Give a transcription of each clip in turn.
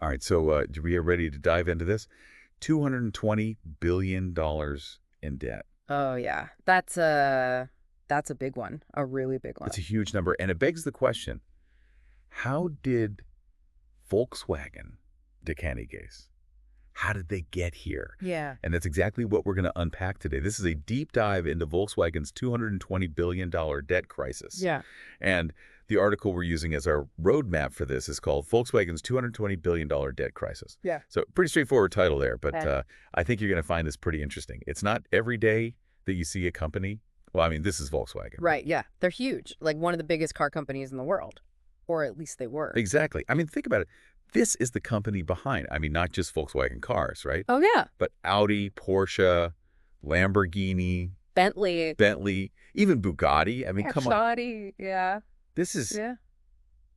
All right, so we are ready to dive into this. $220 billion in debt. Oh, yeah. That's a big one, a really big one. It's a huge number, and it begs the question, how did Volkswagen Decanigas, how did they get here? Yeah. And that's exactly what we're going to unpack today. This is a deep dive into Volkswagen's $220 billion debt crisis. Yeah. And the article we're using as our roadmap for this is called Volkswagen's $220 billion debt crisis. Yeah. So pretty straightforward title there, but Okay. I think you're going to find this pretty interesting. It's not every day that you see a company. Well, I mean, this is Volkswagen. Right, yeah. They're huge. Like one of the biggest car companies in the world. Or at least they were. Exactly. I mean, think about it. This is the company behind, I mean, not just Volkswagen cars, right? Oh, yeah. But Audi, Porsche, Lamborghini, Bentley, even Bugatti. I mean, come on. Audi, yeah. Yeah.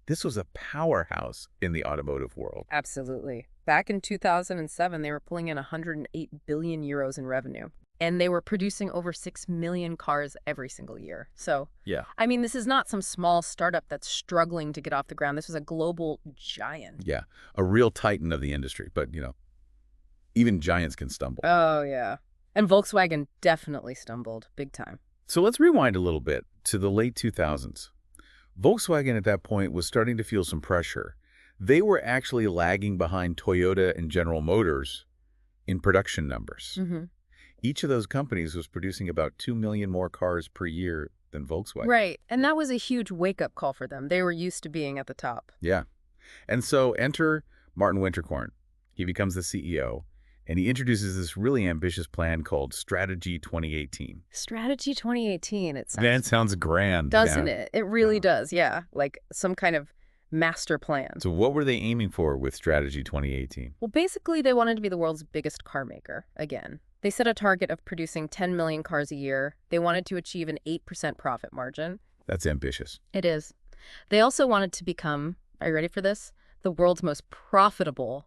This was a powerhouse in the automotive world. Absolutely. Back in 2007, they were pulling in 108 billion euros in revenue. And they were producing over 6 million cars every single year. So, Yeah. I mean, this is not some small startup that's struggling to get off the ground. This was a global giant. Yeah. A real titan of the industry. But, you know, even giants can stumble. Oh, yeah. And Volkswagen definitely stumbled big time. So let's rewind a little bit to the late 2000s. Volkswagen at that point was starting to feel some pressure. They were actually lagging behind Toyota and General Motors in production numbers. Mm-hmm. Each of those companies was producing about 2 million more cars per year than Volkswagen. Right. And that was a huge wake-up call for them. They were used to being at the top. Yeah. And so enter Martin Winterkorn. He becomes the CEO, and he introduces this really ambitious plan called Strategy 2018. Strategy 2018, it sounds. That sounds grand. Doesn't Yeah. it? It really does, yeah. Like some kind of master plan. So what were they aiming for with Strategy 2018? Well, basically, they wanted to be the world's biggest car maker, again. They set a target of producing 10 million cars a year. They wanted to achieve an 8% profit margin. That's ambitious. It is. They also wanted to become, are you ready for this? The world's most profitable,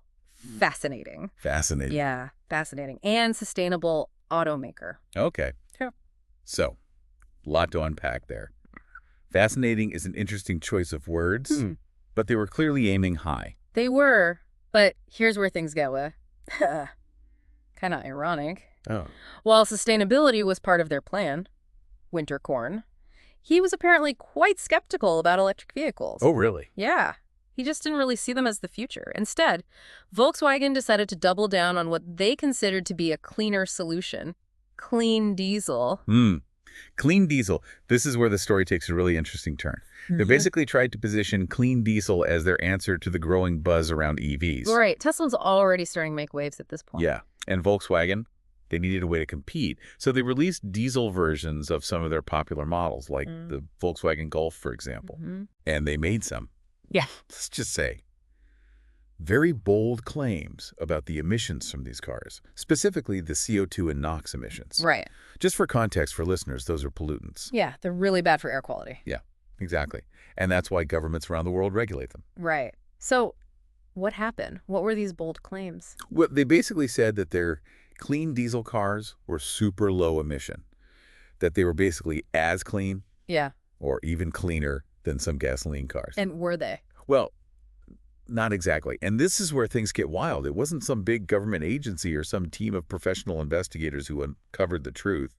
fascinating, and sustainable automaker. Okay. Yeah. So, a lot to unpack there. Fascinating is an interesting choice of words, but they were clearly aiming high. They were, but here's where things go. Kind of ironic. Oh. While sustainability was part of their plan, Winterkorn, he was apparently quite skeptical about electric vehicles. Oh, really? Yeah. He just didn't really see them as the future. Instead, Volkswagen decided to double down on what they considered to be a cleaner solution, clean diesel. Clean diesel. This is where the story takes a really interesting turn. They basically tried to position clean diesel as their answer to the growing buzz around EVs. Right. Tesla's already starting to make waves at this point. Yeah. And Volkswagen, they needed a way to compete. So they released diesel versions of some of their popular models, like the Volkswagen Golf, for example. And they made some. Yeah. Let's just say, very bold claims about the emissions from these cars, specifically the CO2 and NOx emissions. Right. Just for context for listeners, those are pollutants. Yeah, they're really bad for air quality. Yeah, exactly. And that's why governments around the world regulate them. Right. So what happened? What were these bold claims? Well, they basically said that their clean diesel cars were super low emission, that they were basically as clean Yeah. or even cleaner than some gasoline cars. And were they? Well, not exactly. And this is where things get wild. It wasn't some big government agency or some team of professional investigators who uncovered the truth.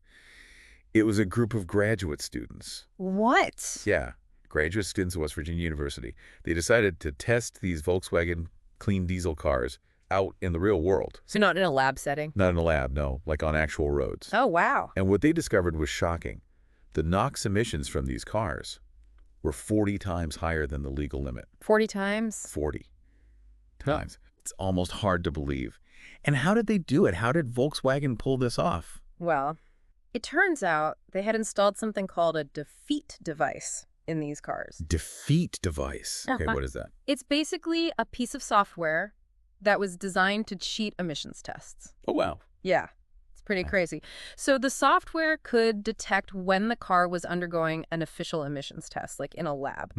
It was a group of graduate students. What? Yeah, graduate students at West Virginia University. They decided to test these Volkswagen clean diesel cars out in the real world. So not in a lab setting? Not in a lab, no, like on actual roads. Oh, wow. And what they discovered was shocking. The NOx emissions from these cars were 40 times higher than the legal limit. 40 times? 40 times. It's almost hard to believe. And how did they do it? How did Volkswagen pull this off? Well, it turns out they had installed something called a defeat device in these cars. Defeat device. Okay, what is that? It's basically a piece of software that was designed to cheat emissions tests. Oh, wow. Yeah. It's pretty crazy. So the software could detect when the car was undergoing an official emissions test, like in a lab.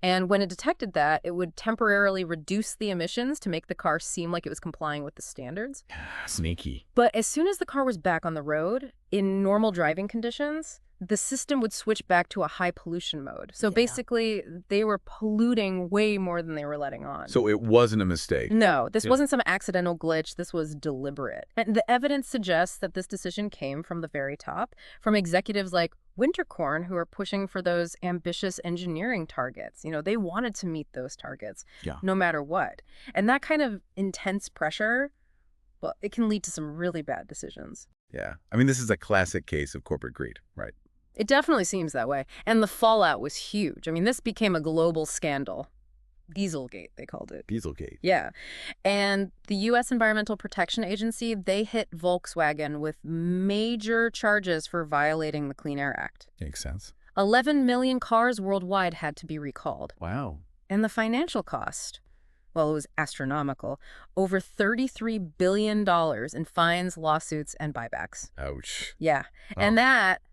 And when it detected that, it would temporarily reduce the emissions to make the car seem like it was complying with the standards. Sneaky. But as soon as the car was back on the road, in normal driving conditions, the system would switch back to a high pollution mode. So basically, they were polluting way more than they were letting on. So it wasn't a mistake. No, this wasn't some accidental glitch. This was deliberate. And the evidence suggests that this decision came from the very top, from executives like Winterkorn, who are pushing for those ambitious engineering targets. They wanted to meet those targets no matter what. And that kind of intense pressure, well, it can lead to some really bad decisions. Yeah. I mean, this is a classic case of corporate greed, right? It definitely seems that way. And the fallout was huge. I mean, this became a global scandal. Dieselgate, they called it. Dieselgate. Yeah. And the U.S. Environmental Protection Agency, they hit Volkswagen with major charges for violating the Clean Air Act. Makes sense. 11 million cars worldwide had to be recalled. Wow. And the financial cost, well, it was astronomical. Over $33 billion in fines, lawsuits, and buybacks. Ouch. Yeah. Oh. And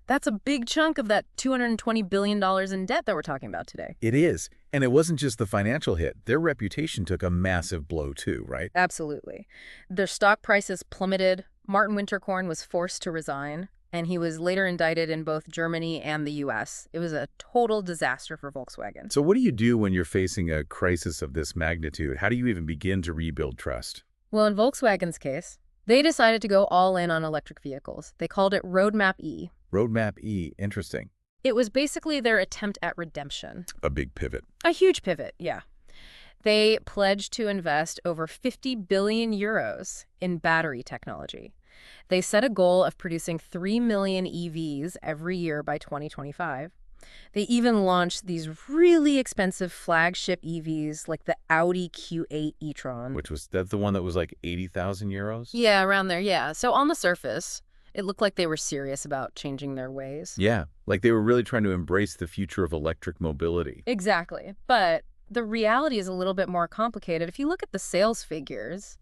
that's a big chunk of that $220 billion in debt that we're talking about today. It is. And it wasn't just the financial hit. Their reputation took a massive blow too, right? Absolutely. Their stock prices plummeted. Martin Winterkorn was forced to resign, and he was later indicted in both Germany and the U.S. It was a total disaster for Volkswagen. So what do you do when you're facing a crisis of this magnitude? How do you even begin to rebuild trust? Well, in Volkswagen's case, they decided to go all in on electric vehicles. They called it Roadmap E. Roadmap E. Interesting. It was basically their attempt at redemption. A big pivot. A huge pivot, yeah. They pledged to invest over 50 billion euros in battery technology. They set a goal of producing 3 million EVs every year by 2025. They even launched these really expensive flagship EVs like the Audi Q8 e-tron. That's the one that was like 80,000 euros? Yeah, around there, yeah. So on the surface, it looked like they were serious about changing their ways. Yeah, like they were really trying to embrace the future of electric mobility. Exactly. But the reality is a little bit more complicated. If you look at the sales figures,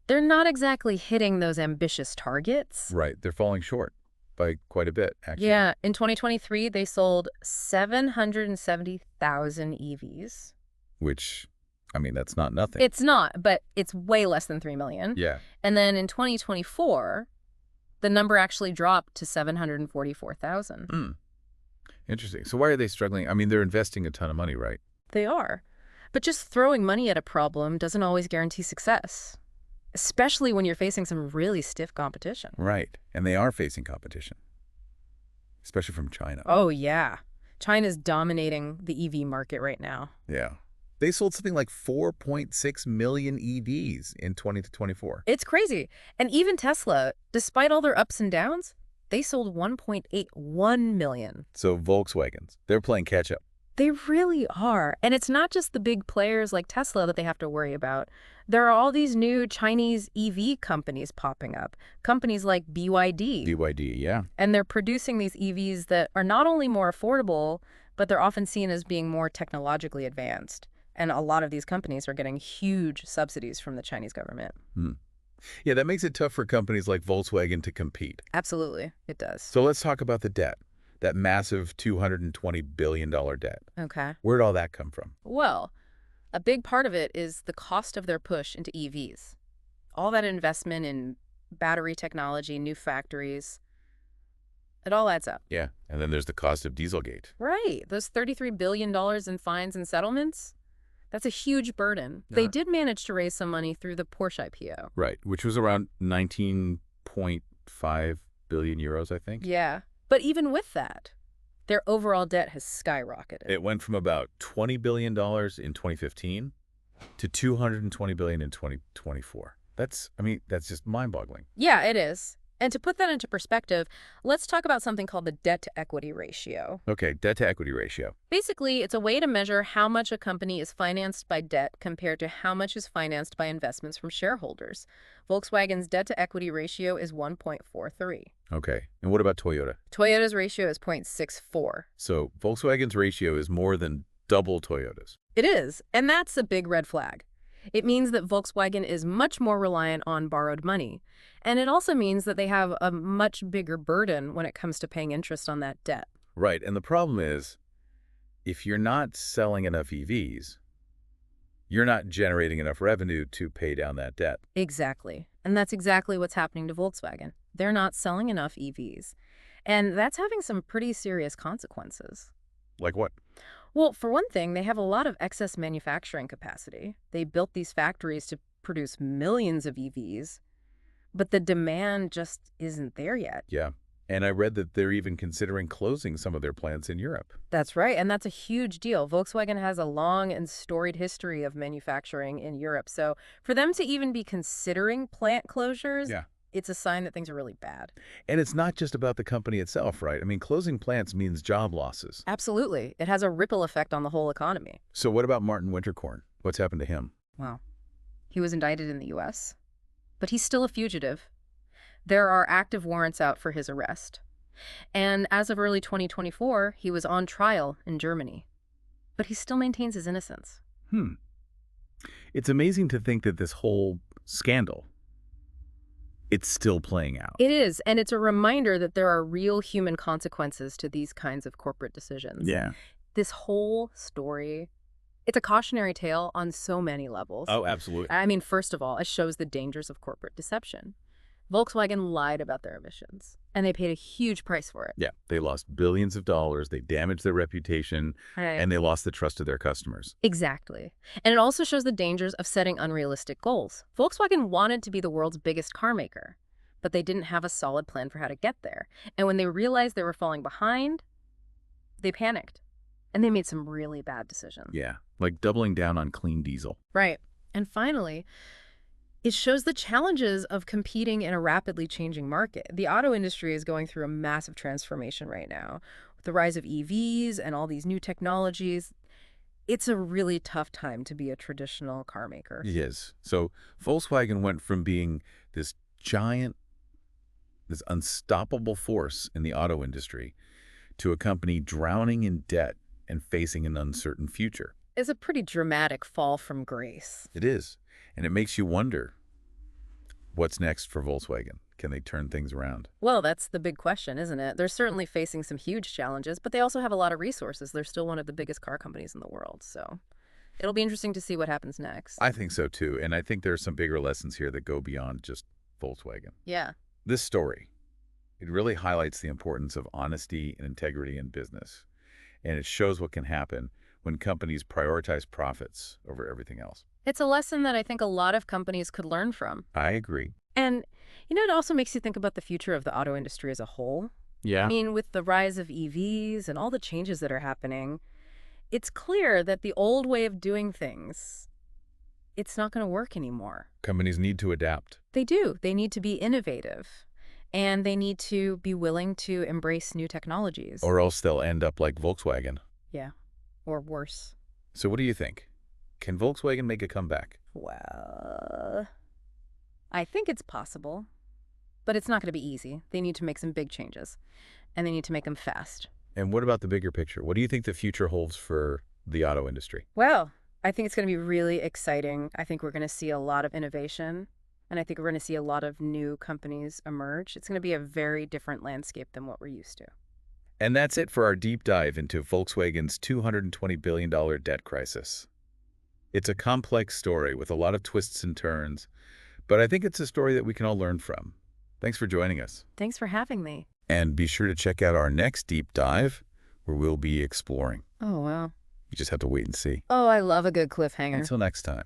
they're not exactly hitting those ambitious targets. Right. They're falling short by quite a bit, actually. Yeah. In 2023, they sold 770,000 EVs. Which, I mean, that's not nothing. It's not, but it's way less than 3 million. Yeah. And then in 2024, the number actually dropped to 744,000. Interesting. So why are they struggling? I mean, they're investing a ton of money, right? They are. But just throwing money at a problem doesn't always guarantee success, especially when you're facing some really stiff competition. Right. And they are facing competition, especially from China. Oh, yeah. China's dominating the EV market right now. Yeah. They sold something like 4.6 million EVs in 2024. It's crazy. And even Tesla, despite all their ups and downs, they sold 1.81 million. So Volkswagens, they're playing catch up. They really are. And it's not just the big players like Tesla that they have to worry about. There are all these new Chinese EV companies popping up. Companies like BYD. BYD, yeah. And they're producing these EVs that are not only more affordable, but they're often seen as being more technologically advanced. And a lot of these companies are getting huge subsidies from the Chinese government. Yeah, that makes it tough for companies like Volkswagen to compete. Absolutely, it does. So let's talk about the debt, that massive $220 billion debt. Okay. Where'd all that come from? Well, a big part of it is the cost of their push into EVs. All that investment in battery technology, new factories, it all adds up. Yeah, and then there's the cost of Dieselgate. Right. Those $33 billion in fines and settlements, that's a huge burden. They did manage to raise some money through the Porsche IPO. Right, which was around 19.5 billion euros, I think. Yeah. But even with that, their overall debt has skyrocketed. It went from about $20 billion in 2015 to $220 billion in 2024. That's just mind-boggling. Yeah, it is. And to put that into perspective, let's talk about something called the debt-to-equity ratio. Okay, debt-to-equity ratio. Basically, it's a way to measure how much a company is financed by debt compared to how much is financed by investments from shareholders. Volkswagen's debt-to-equity ratio is 1.43. Okay, and what about Toyota? Toyota's ratio is 0.64. So Volkswagen's ratio is more than double Toyota's. It is, and that's a big red flag. It means that Volkswagen is much more reliant on borrowed money. And it also means that they have a much bigger burden when it comes to paying interest on that debt. Right, and the problem is, if you're not selling enough EVs, you're not generating enough revenue to pay down that debt. Exactly. And that's exactly what's happening to Volkswagen. they're not selling enough EVs. And that's having some pretty serious consequences. Like what? Well, for one thing, they have a lot of excess manufacturing capacity. They built these factories to produce millions of EVs, but the demand just isn't there yet. Yeah. And I read that they're even considering closing some of their plants in Europe. That's right, and that's a huge deal. Volkswagen has a long and storied history of manufacturing in Europe, so for them to even be considering plant closures, Yeah. it's a sign that things are really bad. And it's not just about the company itself, right? I mean, closing plants means job losses. Absolutely. It has a ripple effect on the whole economy. So what about Martin Winterkorn? What's happened to him? Wow. He was indicted in the U.S., but he's still a fugitive. There are active warrants out for his arrest. And as of early 2024, he was on trial in Germany. But he still maintains his innocence. It's amazing to think that this whole scandal, it's still playing out. It is, and it's a reminder that there are real human consequences to these kinds of corporate decisions. Yeah. This whole story, it's a cautionary tale on so many levels. Oh, absolutely. I mean, first of all, it shows the dangers of corporate deception. Volkswagen lied about their emissions, and they paid a huge price for it. Yeah. They lost billions of dollars, they damaged their reputation, Right. and they lost the trust of their customers. Exactly. And it also shows the dangers of setting unrealistic goals. Volkswagen wanted to be the world's biggest car maker, but they didn't have a solid plan for how to get there. And when they realized they were falling behind, they panicked. And they made some really bad decisions. Yeah. Like doubling down on clean diesel. Right. And finally, it shows the challenges of competing in a rapidly changing market. The auto industry is going through a massive transformation right now. With the rise of EVs and all these new technologies, it's a really tough time to be a traditional car maker. It is. So Volkswagen went from being this giant, this unstoppable force in the auto industry to a company drowning in debt and facing an uncertain future. It's a pretty dramatic fall from grace. It is. And it makes you wonder, what's next for Volkswagen? Can they turn things around? Well, that's the big question, isn't it? They're certainly facing some huge challenges, but they also have a lot of resources. They're still one of the biggest car companies in the world, so it'll be interesting to see what happens next. I think so, too. And I think there are some bigger lessons here that go beyond just Volkswagen. Yeah. This story, it really highlights the importance of honesty and integrity in business. And it shows what can happen when companies prioritize profits over everything else. It's a lesson that I think a lot of companies could learn from. I agree. And, it also makes you think about the future of the auto industry as a whole. Yeah. I mean, with the rise of EVs and all the changes that are happening, it's clear that the old way of doing things, it's not going to work anymore. Companies need to adapt. They do. They need to be innovative. And they need to be willing to embrace new technologies. Or else they'll end up like Volkswagen. Yeah. Or worse. So what do you think? Can Volkswagen make a comeback? Well, I think it's possible, but it's not going to be easy. They need to make some big changes, and they need to make them fast. And what about the bigger picture? What do you think the future holds for the auto industry? Well, I think it's going to be really exciting. I think we're going to see a lot of innovation, and I think we're going to see a lot of new companies emerge. It's going to be a very different landscape than what we're used to. And that's it for our deep dive into Volkswagen's $220 billion debt crisis. It's a complex story with a lot of twists and turns, but I think it's a story that we can all learn from. Thanks for joining us. Thanks for having me. And be sure to check out our next deep dive, where we'll be exploring. Oh, wow. You just have to wait and see. Oh, I love a good cliffhanger. Until next time.